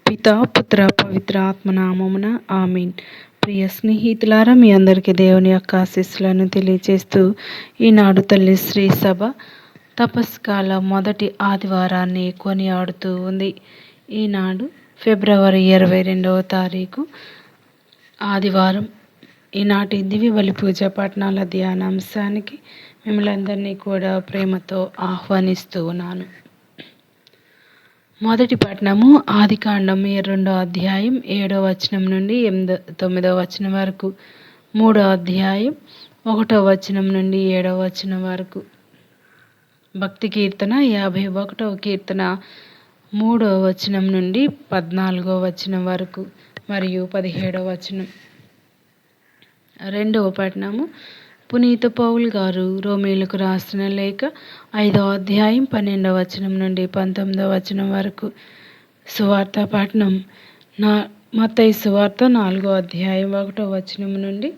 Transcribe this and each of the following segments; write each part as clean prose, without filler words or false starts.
పితా పుత్ర పవిత్ర ఆత్మనామమున ఆమీన్. ప్రియ స్నేహితులారా, మీ అందరికీ దేవుని యొక్క ఆశీస్సులను తెలియజేస్తూ ఈనాడు తల్లి శ్రీ సభ తపస్కాల మొదటి ఆదివారాన్ని కొనియాడుతూ ఉంది. ఈనాడు ఫిబ్రవరి 22వ తారీఖు ఆదివారం. ఈనాటి దివ్య బలి పూజ పఠనాల ధ్యానాంశానికి మిమ్మల్ని అందరినీ కూడా ప్రేమతో ఆహ్వానిస్తూ ఉన్నాను. మొదటి పట్టణము ఆదికాండం 2వ అధ్యాయం 7వ వచనం నుండి 9వ వచనం వరకు, 3వ అధ్యాయం 1వ వచనం నుండి 7వ వచనం వరకు. భక్తి కీర్తన 51వ కీర్తన 3వ వచనం నుండి 14వ వచనం వరకు మరియు 17వ వచనం. రెండవ పట్టణము పునీత పౌల్ గారు రోమీలకు రాసిన లేఖ 5వ అధ్యాయం 12వ వచనం నుండి 19వ వచనం వరకు. సువార్త పఠనం మత్తయి సువార్త 4వ అధ్యాయం 1వ వచనం నుండి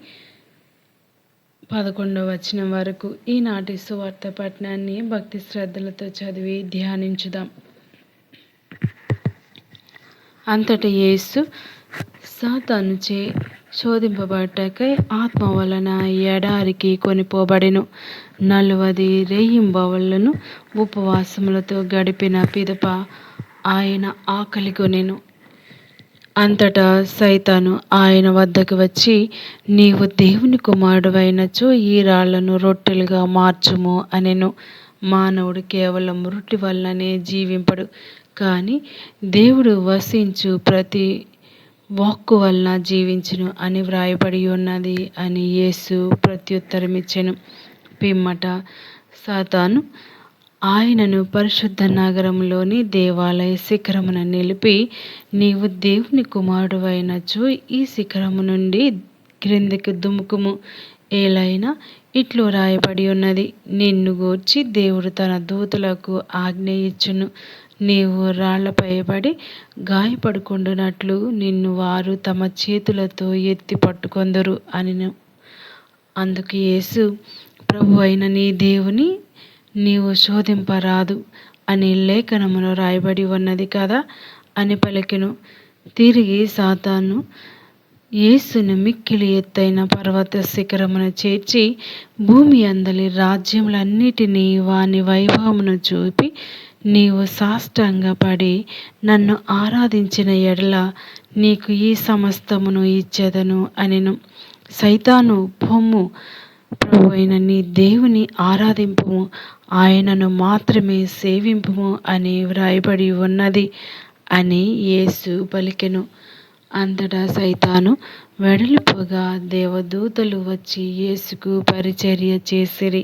11వ వచనం వరకు. ఈనాటి సువార్త పఠనాన్ని భక్తి శ్రద్ధలతో చదివి ధ్యానించుదాం. అంతట యేసు సాతానుచే శోధింపబట్టకై ఆత్మ వలన ఎడారికి కొనిపోబడెను. 40 రేయింబవళ్లను ఉపవాసములతో గడిపిన పిదప ఆయన ఆకలి కొనెను. అంతటా సైతాను ఆయన వద్దకు వచ్చి, నీవు దేవుని కుమారుడవైనచో ఈ రాళ్లను రొట్టెలుగా మార్చుము అనెను. మానవుడు కేవలం రొట్టె వలననే జీవింపడు, కానీ దేవుడు వసించు ప్రతి వాక్కు వలన జీవించును అని వ్రాయబడి ఉన్నది అని యేసు ప్రత్యుత్తరమిచ్చెను. పిమ్మట సాతాను ఆయనను పరిశుద్ధ నగరంలోని దేవాలయ శిఖరమున నిలిపి, నీవు దేవుని కుమారుడవైనచో ఈ శిఖరము నుండి క్రిందికి దుముకుము, ఏలైనా ఇట్లు రాయబడి ఉన్నది, నిన్ను గూర్చి దేవుడు తన దూతలకు ఆజ్ఞ ఇచ్చును, నీవు రాళ్లపై పడి గాయపడుకుండునట్లు నిన్ను వారు తమ చేతులతో ఎత్తి పట్టుకొందురు అనెను. అందుకు యేసు, ప్రభువైన నీ దేవుని నీవు శోధింపరాదు అని లేఖనములో రాయబడి ఉన్నది కదా అని పలికెను. తిరిగి సాతాను యేసును మిక్కిలి ఎత్తైన పర్వత శిఖరమున చేర్చి భూమి అందలి రాజ్యములన్నిటినీ వాని వైభవమును చూపి, నీవు సాష్టాంగపడి నన్ను ఆరాధించిన ఎడల నీకు ఈ సమస్తమును ఇచ్చెదను అనెను. సైతాను, పొమ్ము, ప్రభువైన నీ దేవుని ఆరాధింపుము, ఆయనను మాత్రమే సేవింపుము అని వ్రాయబడి ఉన్నది అని యేసు పలికెను. అంతటా సైతాను వెడలిపోగా దేవదూతలు వచ్చి యేసుకు పరిచర్య చేసిరి.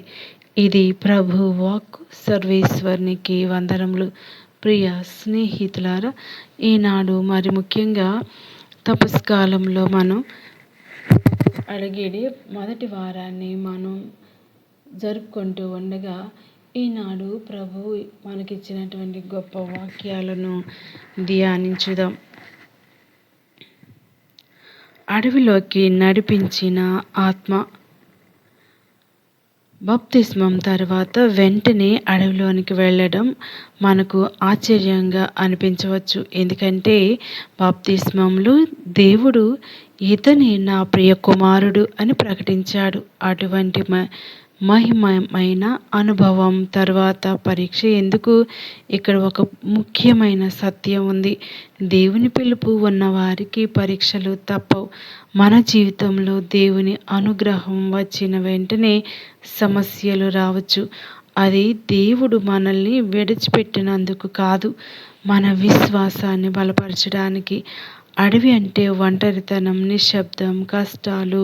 ఇది ప్రభు వాక్కు. సర్వేశ్వరునికి వందనములు. ప్రియ స్నేహితులారా, ఈనాడు మరి ముఖ్యంగా తపస్కాలంలో మనం అడిగేది మొదటి వారాన్ని మనం జరుపుకుంటూ ఉండగా, ఈనాడు ప్రభు మనకిచ్చినటువంటి గొప్ప వాక్యాలను ధ్యానించుదాం. అడవిలోకి నడిపించిన ఆత్మ. బాప్తిస్మం తర్వాత వెంటనే అడవిలోనికి వెళ్ళడం మనకు ఆశ్చర్యంగా అనిపించవచ్చు. ఎందుకంటే బాప్తిస్మంలో దేవుడు ఇతనే నా ప్రియ కుమారుడు అని ప్రకటించాడు. అటువంటి మహిమమైన అనుభవం తర్వాత పరీక్ష ఎందుకు? ఇక్కడ ఒక ముఖ్యమైన సత్యం ఉంది. దేవుని పిలుపు ఉన్నవారికి పరీక్షలు తప్పవు. మన జీవితంలో దేవుని అనుగ్రహం వచ్చిన వెంటనే సమస్యలు రావచ్చు. అది దేవుడు మనల్ని విడిచిపెట్టినందుకు కాదు, మన విశ్వాసాన్ని బలపరచడానికి. అడవి అంటే ఒంటరితనం, నిశ్శబ్దం, కష్టాలు.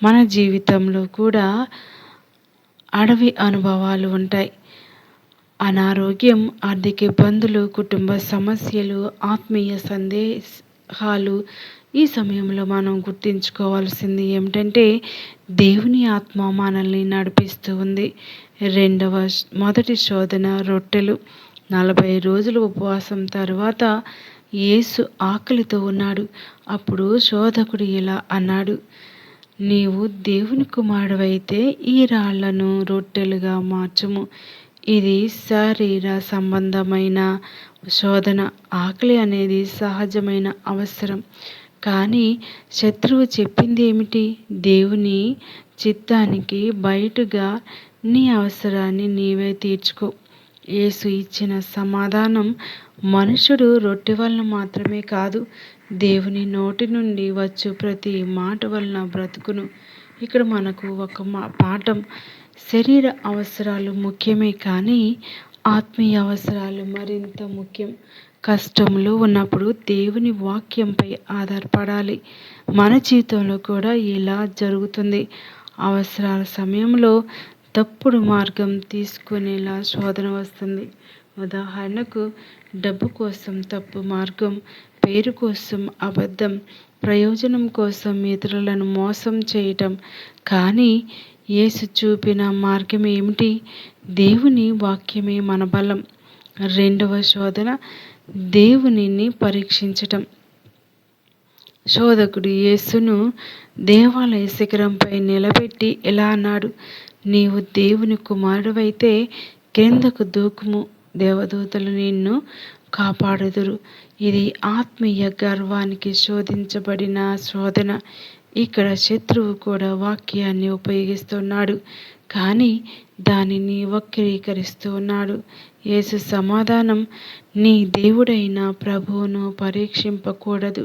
మన జీవితంలో కూడా అడవి అనుభవాలు ఉంటాయి. అనారోగ్యం, ఆర్థిక ఇబ్బందులు, కుటుంబ సమస్యలు, ఆత్మీయ సందేహాలు. ఈ సమయంలో మనం గుర్తించుకోవాల్సింది ఏమిటంటే దేవుని ఆత్మ మనల్ని నడిపిస్తూ ఉంది. మొదటి శోధన రొట్టెలు. 40 రోజులు ఉపవాసం తర్వాత యేసు ఆకలితో ఉన్నాడు. అప్పుడు శోధకుడు ఇలా అన్నాడు, నీవు దేవుని కుమారుడవైతే ఈ రాళ్లను రొట్టెలుగా మార్చుము. ఇది శరీర సంబంధమైన శోధన. ఆకలి అనేది సహజమైన అవసరం. కానీ శత్రువు చెప్పింది ఏమిటి? దేవుని చిత్తానికి బయటగా నీ అవసరాన్ని నీవే తీర్చుకో. యేసు ఇచ్చిన సమాధానం మనుషుడు రొట్టె వలన మాత్రమే కాదు, దేవుని నోటి నుండి వచ్చు ప్రతి మాట వలన బ్రతుకును. ఇక్కడ మనకు ఒక పాఠం. శరీర అవసరాలు ముఖ్యమే, కానీ ఆత్మీయ అవసరాలు మరింత ముఖ్యం. కష్టంలో ఉన్నప్పుడు దేవుని వాక్యంపై ఆధారపడాలి. మన జీవితంలో కూడా ఇలా జరుగుతుంది. అవసరాల సమయంలో తప్పుడు మార్గం తీసుకునేలా శోధన వస్తుంది. ఉదాహరణకు, డబ్బు కోసం తప్పు మార్గం, పేరు కోసం అబద్ధం, ప్రయోజనం కోసం ఇతరులను మోసం చేయటం. కానీ యేసు చూపిన మార్గం ఏమిటి? దేవుని వాక్యమే మన బలం. రెండవ శోధన, దేవునిని పరీక్షించటం. శోధకుడు యేసును దేవాలయ శిఖరంపై నిలబెట్టి ఇలా అన్నాడు, నీవు దేవుని కుమారుడవైతే క్రిందకు దూకుము, దేవదూతలు నిన్ను కాపాడుదురు. ఇది ఆత్మీయ గర్వానికి శోధించబడిన శోధన. ఇక్కడ శత్రువు కూడా వాక్యాన్ని ఉపయోగిస్తున్నాడు, కానీ దానిని వక్రీకరిస్తూ ఉన్నాడు. యేసు సమాధానం, నీ దేవుడైన ప్రభువును పరీక్షింపకూడదు.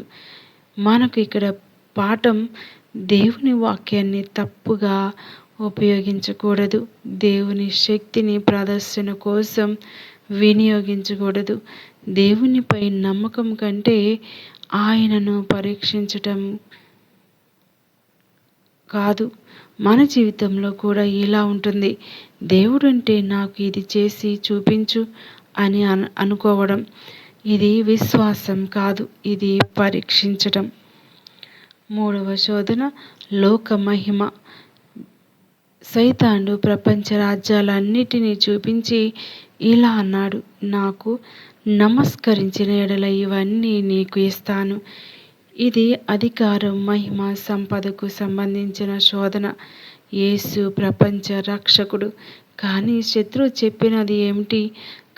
మనకు ఇక్కడ పాఠం, దేవుని వాక్యాన్ని తప్పుగా ఉపయోగించకూడదు. దేవుని శక్తిని ప్రదర్శన కోసం వినియోగించకూడదు. దేవునిపై నమ్మకం కంటే ఆయనను పరీక్షించటం కాదు. మన జీవితంలో కూడా ఇలా ఉంటుంది. దేవుడంటే నాకు ఇది చేసి చూపించు అని అనుకోవడం. ఇది విశ్వాసం కాదు, ఇది పరీక్షించటం. మూడవ శోధన, లోక మహిమ. సైతానుడు ప్రపంచ రాజ్యాలన్నిటినీ చూపించి ఇలా అన్నాడు, నాకు నమస్కరించిన ఎడల ఇవన్నీ నీకు ఇస్తాను. ఇది అధికారం, మహిమ, సంపదకు సంబంధించిన శోధన. యేసు ప్రపంచ రక్షకుడు, కానీ శత్రువు చెప్పినది ఏమిటి?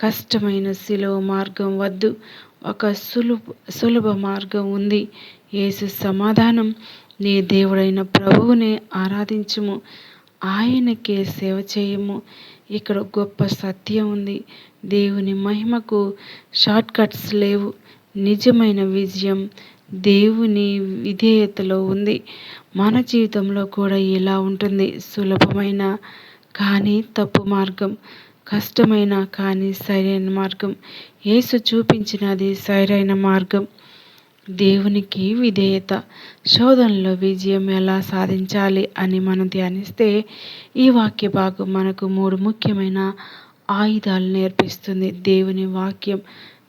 కష్టమైన శిలువ మార్గం వద్దు, ఒక సులభ మార్గం ఉంది. యేసు సమాధానం, నీ దేవుడైన ప్రభువునే ఆరాధించుము, ఆయనకే సేవ చేయము. ఇక్కడ గొప్ప సత్యం ఉంది. దేవుని మహిమకు షార్ట్ కట్స్ లేవు. నిజమైన విజయం దేవుని విధేయతలో ఉంది. మన జీవితంలో కూడా ఇలా ఉంటుంది. సులభమైన కానీ తప్పు మార్గం, కష్టమైన కానీ సరైన మార్గం. యేసు చూపించినది సరైన మార్గం. దేవునికి విధేయత. శోధనలో విజయం ఎలా సాధించాలి అని మనం ధ్యానిస్తే, ఈ వాక్య భాగం మనకు 3 ముఖ్యమైన ఆయుధాలు నేర్పిస్తుంది. దేవుని వాక్యం.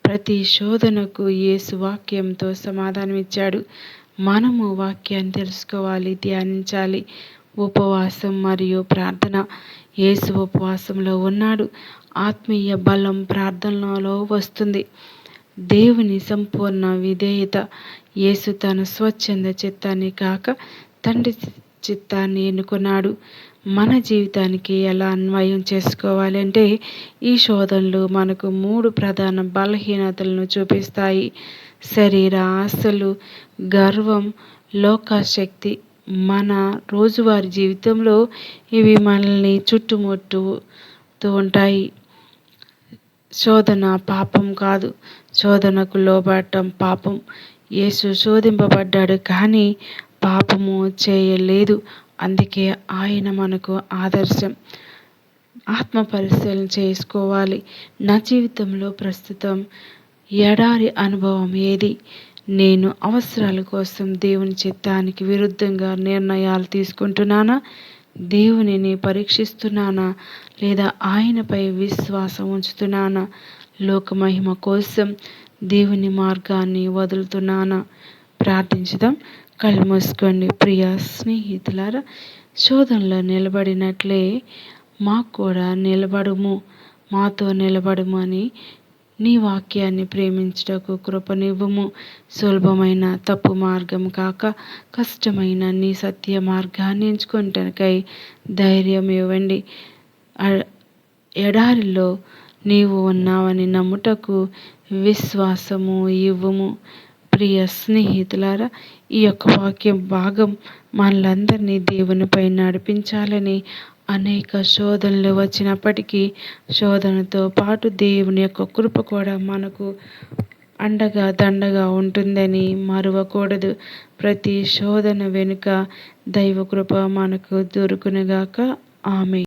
ప్రతి శోధనకు యేసు వాక్యంతో సమాధానం ఇచ్చాడు. మనము వాక్యాన్ని తెలుసుకోవాలి, ధ్యానించాలి. ఉపవాసం మరియు ప్రార్థన. యేసు ఉపవాసంలో ఉన్నాడు. ఆత్మీయ బలం ప్రార్థనలో వస్తుంది. దేవుని సంపూర్ణ విధేయత. యేసు తన స్వచ్ఛంద చిత్తాన్ని కాక తండ్రి చిత్తాన్ని ఎన్నుకున్నాడు. మన జీవితానికి ఎలా అన్వయం చేసుకోవాలి అంటే, ఈ శోధనలు మనకు 3 ప్రధాన బలహీనతలను చూపిస్తాయి. శరీర ఆశలు, గర్వం, లోకాశక్తి. మన రోజువారీ జీవితంలో ఇవి మనల్ని చుట్టుముట్టుతూ ఉంటాయి. శోధన పాపం కాదు, శోధనకు లోబడటం పాపం. యేసు శోధింపబడ్డాడు, కానీ పాపము చేయలేదు. అందుకే ఆయన మనకు ఆదర్శం. ఆత్మ పరిశీలన చేసుకోవాలి. నా జీవితంలో ప్రస్తుతం ఎడారి అనుభవం ఏది? నేను అవసరాల కోసం దేవుని చిత్తానికి విరుద్ధంగా నిర్ణయాలు తీసుకుంటున్నానా? దేవునిని పరీక్షిస్తున్నానా? లేదా ఆయనపై విశ్వాసం ఉంచుతున్నానా? లోకమహిమ కోసం దేవుని మార్గాన్ని వదులుతున్నానా? ప్రార్థించుదాం. కళ్ళు మూసుకోండి. ప్రియ స్నేహితులారా, శోధనలో నిలబడినట్లే మాకు కూడా నిలబడుము, మాతో నిలబడుము అని నీ వాక్యాన్ని ప్రేమించుటకు కృపనివ్వుము. సులభమైన తప్పు మార్గం కాక కష్టమైన నీ సత్య మార్గాన్ని ఎంచుకుంటానికై ధైర్యం ఇవ్వండి. ఎడారిలో నీవు ఉన్నావని నమ్ముటకు విశ్వాసము ఇవ్వుము. ప్రియ స్నేహితులారా, ఈ యొక్క వాక్యం భాగం మనలందరినీ దేవునిపై నడిపించాలని అనేక శోధనలు వచ్చినప్పటికీ శోధనతో పాటు దేవుని యొక్క కృప కూడా మనకు అండగా దండగా ఉంటుందని మరువకూడదు. ప్రతి శోధన వెనుక దైవ కృప మనకు దొరుకునుగాక. ఆమేన్.